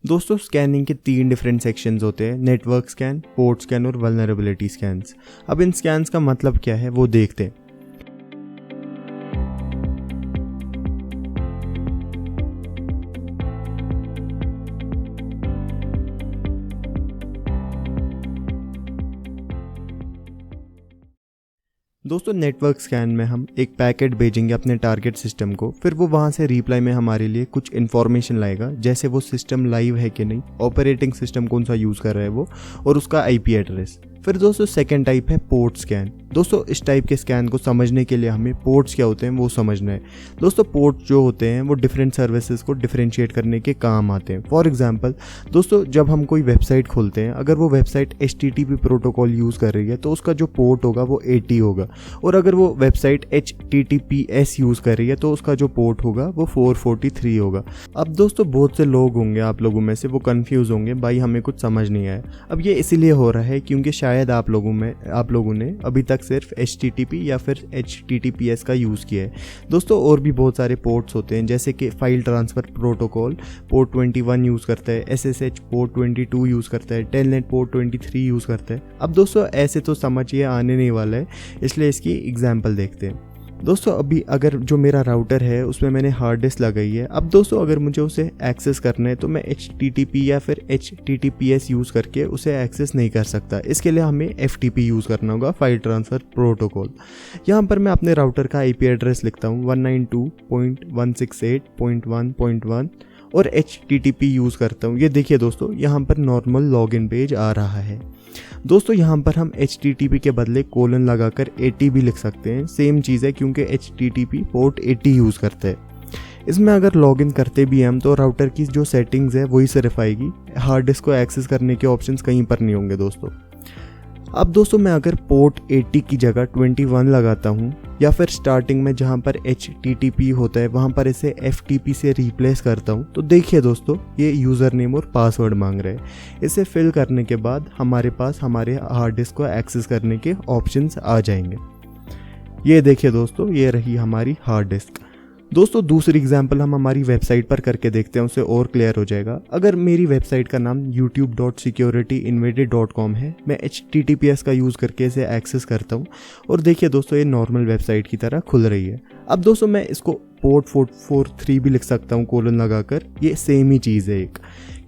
दोस्तों स्कैनिंग के 3 different sections होते हैं, नेटवर्क स्कैन, पोर्ट स्कैन और वल्नरेबिलिटी स्कैन्स। अब इन स्कैन्स का मतलब क्या है वो देखते हैं। दोस्तों नेटवर्क स्कैन में हम एक पैकेट भेजेंगे अपने टारगेट सिस्टम को, फिर वो वहाँ से रिप्लाई में हमारे लिए कुछ इन्फॉर्मेशन लाएगा, जैसे वो सिस्टम लाइव है कि नहीं, ऑपरेटिंग सिस्टम कौन सा यूज़ कर रहा है वो, और उसका आईपी एड्रेस। फिर दोस्तों सेकंड टाइप है पोर्ट स्कैन। दोस्तों इस टाइप के स्कैन को समझने के लिए हमें पोर्ट्स क्या होते हैं वो समझना है। दोस्तों पोर्ट जो होते हैं वो डिफरेंट सर्विसेज को डिफरेंशिएट करने के काम आते हैं। फॉर एग्जांपल दोस्तों जब हम कोई वेबसाइट खोलते हैं, अगर वो वेबसाइट HTTP प्रोटोकॉल यूज़ कर रही है तो उसका जो पोर्ट होगा वो 80 होगा, और अगर वो वेबसाइट HTTPS यूज़ कर रही है तो उसका जो पोर्ट होगा वो 443 होगा। अब दोस्तों बहुत से लोग होंगे आप लोगों में से वो कन्फ्यूज़ होंगे, भाई हमें कुछ समझ नहीं आया। अब ये इसीलिए हो रहा है क्योंकि शायद आप लोगों ने अभी तक सिर्फ HTTP या फिर HTTPS का यूज़ किया है। दोस्तों और भी बहुत सारे पोर्ट्स होते हैं, जैसे कि file transfer protocol port 21 use करता है, SSH पोर्ट 22 यूज़ करता है, टेलनेट पोर्ट 23 यूज़ करता है। अब दोस्तों ऐसे तो समझ ये आने नहीं वाला है, इसलिए इसकी एग्जाम्पल देखते हैं। दोस्तों अभी अगर जो मेरा राउटर है उसमें मैंने हार्ड डिस्क लगाई है। अब दोस्तों अगर मुझे उसे एक्सेस करना है तो मैं HTTP या फिर HTTPS यूज़ करके उसे एक्सेस नहीं कर सकता। इसके लिए हमें FTP यूज़ करना होगा, फाइल ट्रांसफ़र प्रोटोकॉल। यहाँ पर मैं अपने राउटर का IP एड्रेस लिखता हूँ 192.168.1.1 और HTTP यूज़ करता हूँ। ये देखिए दोस्तों यहाँ पर नॉर्मल लॉगिन पेज आ रहा है। दोस्तों यहाँ पर हम HTTP के बदले कोलन लगाकर 80 भी लिख सकते हैं, सेम चीज़ है क्योंकि HTTP पोर्ट 80 यूज़ करते हैं। इसमें अगर लॉगिन करते भी हम तो राउटर की जो सेटिंग्स है वही सिर्फ आएगी, हार्ड डिस्क को एक्सेस करने के ऑप्शंस कहीं पर नहीं होंगे दोस्तों। अब दोस्तों मैं अगर पोर्ट 80 की जगह 21 लगाता हूँ, या फिर स्टार्टिंग में जहाँ पर HTTP होता है वहाँ पर इसे FTP से रिप्लेस करता हूँ, तो देखिए दोस्तों ये यूज़र नेम और पासवर्ड मांग रहे हैं। इसे फिल करने के बाद हमारे पास हमारे हार्ड डिस्क को एक्सेस करने के ऑप्शंस आ जाएंगे। ये देखिए दोस्तों ये रही हमारी हार्ड डिस्क। दोस्तों दूसरी एग्जांपल हम हमारी वेबसाइट पर करके देखते हैं, उससे और क्लियर हो जाएगा। अगर मेरी वेबसाइट का नाम youtube.securityinvaded.com है, मैं HTTPS का यूज़ करके इसे एक्सेस करता हूँ और देखिए दोस्तों ये नॉर्मल वेबसाइट की तरह खुल रही है। अब दोस्तों मैं इसको पोर्ट 443 भी लिख सकता हूँ कोलन लगाकर, ये सेम ही चीज़ है एक,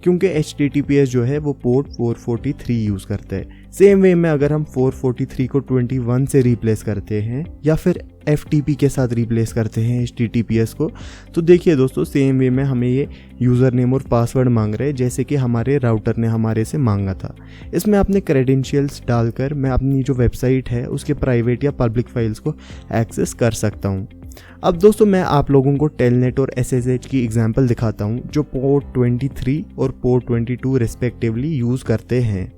क्योंकि HTTPS जो है वो पोर्ट 443 यूज़ करता है। सेम वे में अगर हम 443 को 21 से रिप्लेस करते हैं या फिर FTP के साथ रिप्लेस करते हैं HTTPS को, तो देखिए दोस्तों सेम वे में हमें ये यूज़र नेम और पासवर्ड मांग रहे हैं, जैसे कि हमारे राउटर ने हमारे से मांगा था। इसमें अपने क्रेडेंशियल्स डालकर मैं अपनी जो वेबसाइट है उसके प्राइवेट या पब्लिक फाइल्स को एक्सेस कर सकता हूँ। अब दोस्तों मैं आप लोगों को टेलनेट और SSH की एग्जांपल दिखाता हूँ, जो पोर्ट 23 और पोर्ट 22 रिस्पेक्टिवली यूज़ करते हैं।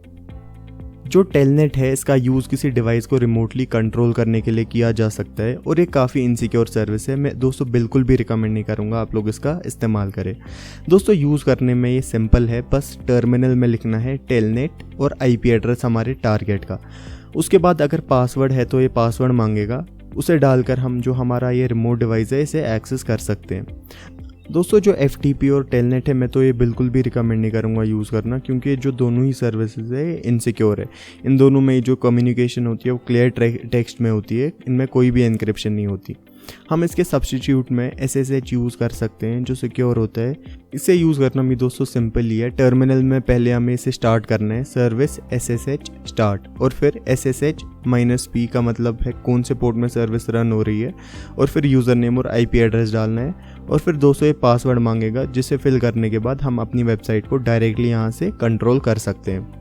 जो टेलनेट है इसका यूज़ किसी डिवाइस को रिमोटली कंट्रोल करने के लिए किया जा सकता है और ये काफ़ी इनसिक्योर सर्विस है। मैं दोस्तों बिल्कुल भी रिकमेंड नहीं करूँगा आप लोग इसका इस्तेमाल करें। दोस्तों यूज़ करने में ये सिंपल है, बस टर्मिनल में लिखना है टेलनेट और IP एड्रेस हमारे टारगेट का। उसके बाद अगर पासवर्ड है तो ये पासवर्ड मांगेगा, उसे डालकर हम जो हमारा ये रिमोट डिवाइस है इसे एक्सेस कर सकते हैं। दोस्तों जो FTP और टेलनेट है मैं तो ये बिल्कुल भी रिकमेंड नहीं करूँगा यूज़ करना, क्योंकि जो दोनों ही सर्विसेज है इनसिक्योर है। इन दोनों में जो कम्युनिकेशन होती है वो क्लियर टेक्स्ट में होती है, इनमें कोई भी एन्क्रिप्शन नहीं होती। हम इसके सब्स्टिट्यूट में SSH यूज़ कर सकते हैं जो सिक्योर होता है। इसे यूज़ करना भी दोस्तों सिंपल ही है। टर्मिनल में पहले हमें इसे स्टार्ट करना है, सर्विस SSH स्टार्ट, और फिर SSH-P का मतलब है कौन से पोर्ट में सर्विस रन हो रही है, और फिर यूज़र नेम और IP एड्रेस डालना है, और फिर दोस्तों ये पासवर्ड मांगेगा, जिसे फिल करने के बाद हम अपनी वेबसाइट को डायरेक्टली यहाँ से कंट्रोल कर सकते हैं।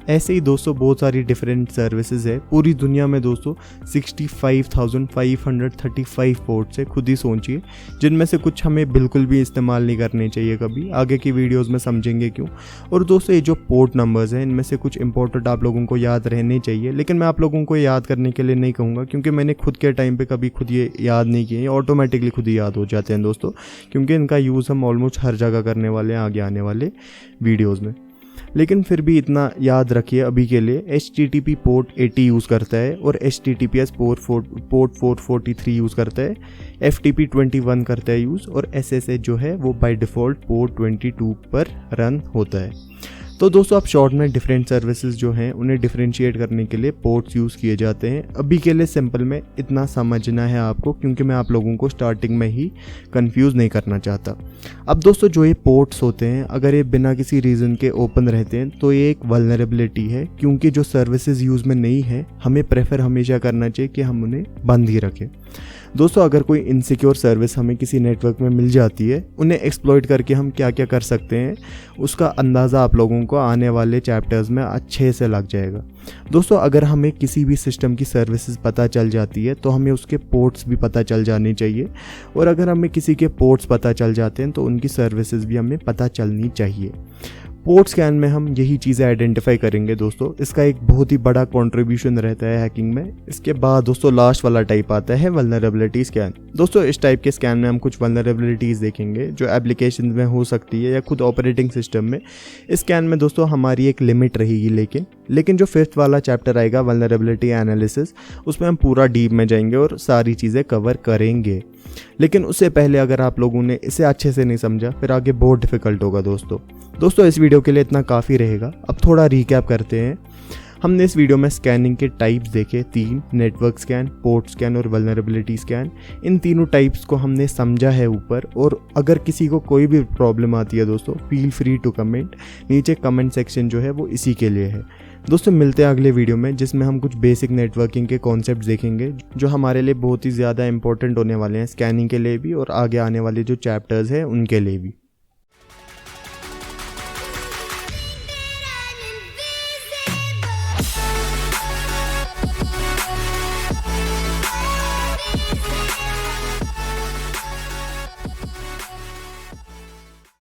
ऐसे ही दोस्तों बहुत सारी डिफरेंट सर्विसेज है पूरी दुनिया में दोस्तों। 65,535 पोर्ट्स है, खुद ही सोचिए, जिनमें से कुछ हमें बिल्कुल भी इस्तेमाल नहीं करने चाहिए कभी। आगे की वीडियोस में समझेंगे क्यों। और दोस्तों ये जो पोर्ट नंबर्स हैं इनमें से कुछ इंपॉर्टेंट आप लोगों को याद रहने चाहिए, लेकिन मैं आप लोगों को याद करने के लिए नहीं कहूँगा, क्योंकि मैंने खुद के टाइम पर कभी खुद ये याद नहीं किए, ऑटोमेटिकली खुद ही याद हो जाते हैं दोस्तों, क्योंकि इनका यूज़ हम ऑलमोस्ट हर जगह करने वाले हैं आगे आने वाले वीडियोज़ में। लेकिन फिर भी इतना याद रखिए अभी के लिए HTTP पोर्ट 80 यूज़ करता है और HTTPS पोर्ट 443 यूज़ करता है, FTP 21 करता है यूज़ और SSH जो है वो बाय डिफ़ॉल्ट पोर्ट 22 पर रन होता है। तो दोस्तों आप शॉर्ट में डिफरेंट सर्विसेज जो हैं उन्हें डिफरेंशिएट करने के लिए पोर्ट्स यूज़ किए जाते हैं। अभी के लिए सिंपल में इतना समझना है आपको, क्योंकि मैं आप लोगों को स्टार्टिंग में ही कंफ्यूज नहीं करना चाहता। अब दोस्तों जो ये पोर्ट्स होते हैं अगर ये बिना किसी रीज़न के ओपन रहते हैं तो ये एक वल्नरेबिलिटी है, क्योंकि जो सर्विसेज यूज़ में नहीं है हमें प्रेफर हमेशा करना चाहिए कि हम उन्हें बंद ही रखें। दोस्तों अगर कोई इनसिक्योर सर्विस हमें किसी नेटवर्क में मिल जाती है, उन्हें एक्सप्लॉइट करके हम क्या क्या कर सकते हैं उसका अंदाज़ा आप लोगों को आने वाले चैप्टर्स में अच्छे से लग जाएगा। दोस्तों अगर हमें किसी भी सिस्टम की सर्विसेज पता चल जाती है तो हमें उसके पोर्ट्स भी पता चल जाने चाहिए, और अगर हमें किसी के पोर्ट्स पता चल जाते हैं तो उनकी सर्विसेज भी हमें पता चलनी चाहिए। पोर्ट स्कैन में हम यही चीज़ें आइडेंटिफाई करेंगे दोस्तों, इसका एक बहुत ही बड़ा कंट्रीब्यूशन रहता है हैकिंग में। इसके बाद दोस्तों लास्ट वाला टाइप आता है वल्नरेबिलिटी स्कैन। दोस्तों इस टाइप के स्कैन में हम कुछ वल्नरेबिलिटीज़ देखेंगे जो एप्लीकेशन में हो सकती है या खुद ऑपरेटिंग सिस्टम में। इस स्कैन में दोस्तों हमारी एक लिमिट रहेगी, लेकिन जो 5th वाला चैप्टर आएगा वल्नरेबिलिटी एनालिसिस, उसमें हम पूरा डीप में जाएंगे और सारी चीज़ें कवर करेंगे। लेकिन उससे पहले अगर आप लोगों ने इसे अच्छे से नहीं समझा फिर आगे बहुत डिफिकल्ट होगा दोस्तों इस वीडियो के लिए इतना काफ़ी रहेगा। अब थोड़ा रिकैप करते हैं। हमने इस वीडियो में स्कैनिंग के टाइप्स देखे 3, नेटवर्क स्कैन, पोर्ट स्कैन और वल्नरेबिलिटी स्कैन। इन तीनों टाइप्स को हमने समझा है ऊपर, और अगर किसी को कोई भी प्रॉब्लम आती है दोस्तों फील फ्री टू कमेंट, नीचे कमेंट सेक्शन जो है वो इसी के लिए है। दोस्तों मिलते हैं अगले वीडियो में जिसमें हम कुछ बेसिक नेटवर्किंग के कॉन्सेप्ट्स देखेंगे जो हमारे लिए बहुत ही ज़्यादा इंपॉर्टेंट होने वाले हैं, स्कैनिंग के लिए भी और आगे आने वाले जो चैप्टर्स हैं उनके लिए भी।